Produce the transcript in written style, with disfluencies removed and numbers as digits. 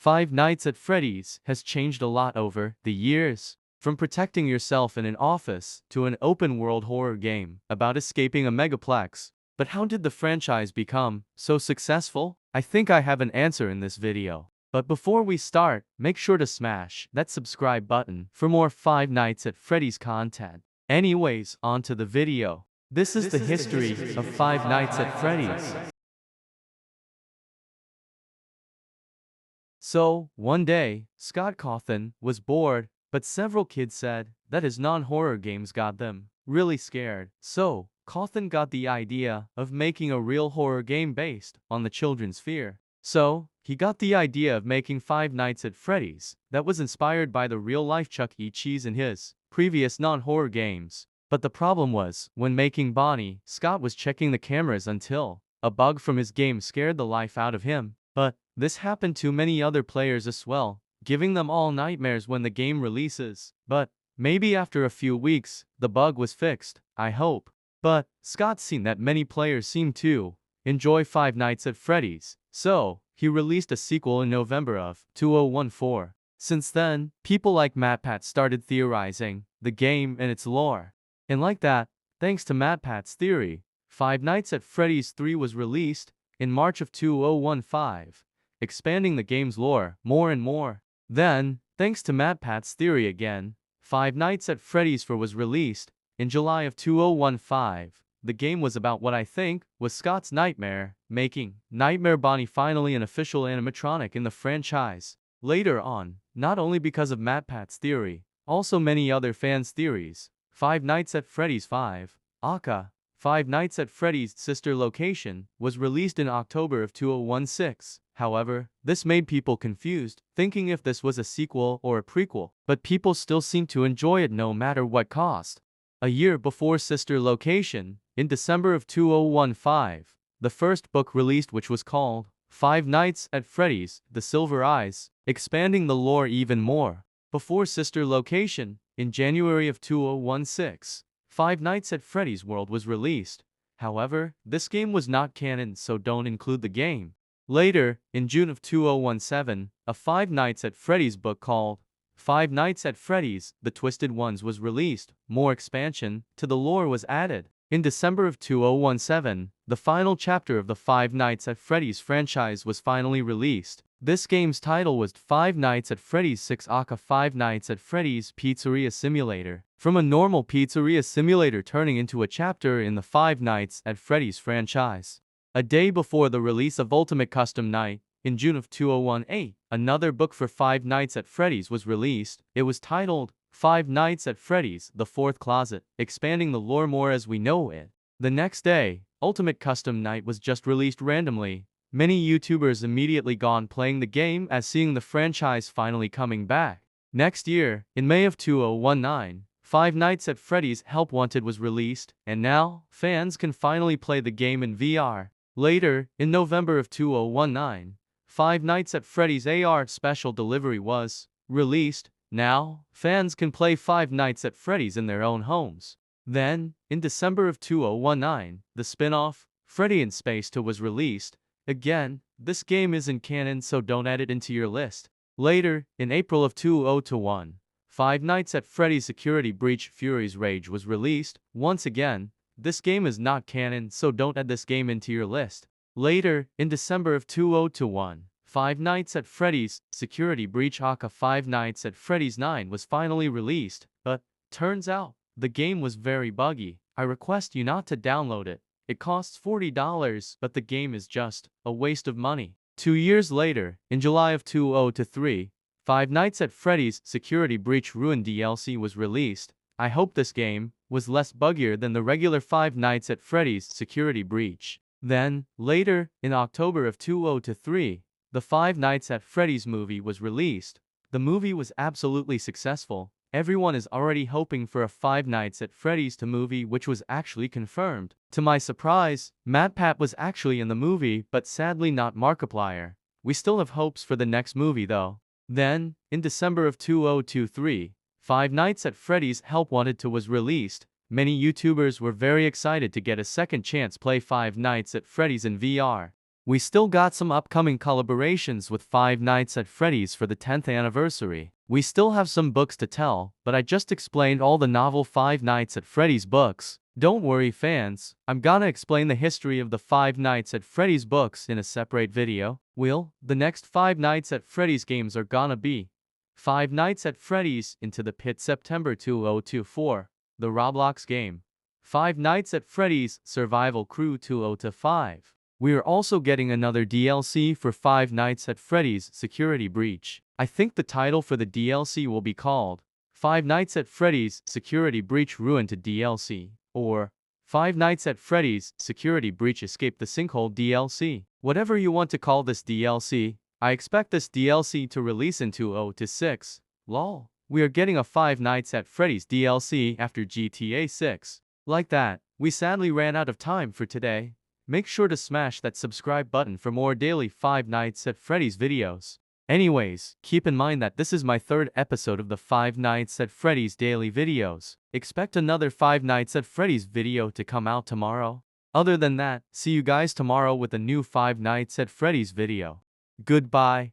Five Nights at Freddy's has changed a lot over the years. From protecting yourself in an office to an open-world horror game about escaping a megaplex. But how did the franchise become so successful? I think I have an answer in this video. But before we start, make sure to smash that subscribe button for more Five Nights at Freddy's content. Anyways, on to the video. This is the history of Five Nights at Freddy's. So, one day, Scott Cawthon was bored, but several kids said that his non-horror games got them really scared. So, Cawthon got the idea of making a real horror game based on the children's fear. So, he got the idea of making Five Nights at Freddy's that was inspired by the real-life Chuck E. Cheese in his previous non-horror games. But the problem was, when making Bonnie, Scott was checking the cameras until a bug from his game scared the life out of him. But this happened to many other players as well, giving them all nightmares when the game releases. But maybe after a few weeks, the bug was fixed, I hope. But Scott's seen that many players seem to enjoy Five Nights at Freddy's, so he released a sequel in November of 2014. Since then, people like MatPat started theorizing the game and its lore. And like that, thanks to MatPat's theory, Five Nights at Freddy's 3 was released in March of 2015, expanding the game's lore more and more. Then, thanks to MatPat's theory again, Five Nights at Freddy's 4 was released in July of 2015. The game was about what I think was Scott's nightmare, making Nightmare Bonnie finally an official animatronic in the franchise. Later on, not only because of MatPat's theory, also many other fans' theories, Five Nights at Freddy's 5, aka Five Nights at Freddy's sister location, was released in October of 2016. However, this made people confused, thinking if this was a sequel or a prequel, but people still seemed to enjoy it no matter what cost. A year before sister location, in December of 2015, the first book released, which was called Five Nights at Freddy's, The Silver Eyes, expanding the lore even more. Before sister location, in January of 2016, Five Nights at Freddy's World was released. However, this game was not canon, so don't include the game. Later, in June of 2017, a Five Nights at Freddy's book called Five Nights at Freddy's, The Twisted Ones was released. More expansion to the lore was added. In December of 2017, the final chapter of the Five Nights at Freddy's franchise was finally released. This game's title was Five Nights at Freddy's 6, aka Five Nights at Freddy's Pizzeria Simulator. From a normal pizzeria simulator turning into a chapter in the Five Nights at Freddy's franchise. A day before the release of Ultimate Custom Night, in June of 2018, another book for Five Nights at Freddy's was released. It was titled Five Nights at Freddy's, The Fourth Closet, expanding the lore more as we know it. The next day, Ultimate Custom Night was just released randomly. Many YouTubers immediately gone playing the game as seeing the franchise finally coming back. Next year, in May of 2019, Five Nights at Freddy's Help Wanted was released, and now, fans can finally play the game in VR. Later, in November of 2019, Five Nights at Freddy's AR Special Delivery was released. Now, fans can play Five Nights at Freddy's in their own homes. Then, in December of 2019, the spin-off, Freddy in Space 2 was released. Again, this game isn't canon, so don't add it into your list. Later, in April of 2021, Five Nights at Freddy's Security Breach Fury's Rage was released. Once again, this game is not canon, so don't add this game into your list. Later, in December of 2021, Five Nights at Freddy's Security Breach aka Five Nights at Freddy's 9 was finally released, but turns out the game was very buggy. I request you not to download it. It costs $40, but the game is just a waste of money. 2 years later, in July of 2023, Five Nights at Freddy's Security Breach Ruin DLC was released. I hope this game was less buggier than the regular Five Nights at Freddy's Security Breach. Then, later, in October of 2023, the Five Nights at Freddy's movie was released. The movie was absolutely successful. Everyone is already hoping for a Five Nights at Freddy's 2 movie, which was actually confirmed. To my surprise, MatPat was actually in the movie, but sadly not Markiplier. We still have hopes for the next movie though. Then, in December of 2023, Five Nights at Freddy's Help Wanted 2 was released. Many YouTubers were very excited to get a second chance play Five Nights at Freddy's in VR. We still got some upcoming collaborations with Five Nights at Freddy's for the 10th anniversary. We still have some books to tell, but I just explained all the novel Five Nights at Freddy's books. Don't worry fans, I'm gonna explain the history of the Five Nights at Freddy's books in a separate video. The next Five Nights at Freddy's games are gonna be Five Nights at Freddy's Into the Pit September 2024, the Roblox game. Five Nights at Freddy's Survival Crew 2025. We are also getting another DLC for Five Nights at Freddy's Security Breach. I think the title for the DLC will be called Five Nights at Freddy's Security Breach Ruined DLC, or Five Nights at Freddy's Security Breach Escape the Sinkhole DLC. Whatever you want to call this DLC, I expect this DLC to release in 2026. Lol. We are getting a Five Nights at Freddy's DLC after GTA 6. Like that, we sadly ran out of time for today. Make sure to smash that subscribe button for more daily Five Nights at Freddy's videos. Anyways, keep in mind that this is my third episode of the Five Nights at Freddy's daily videos. Expect another Five Nights at Freddy's video to come out tomorrow. Other than that, see you guys tomorrow with a new Five Nights at Freddy's video. Goodbye.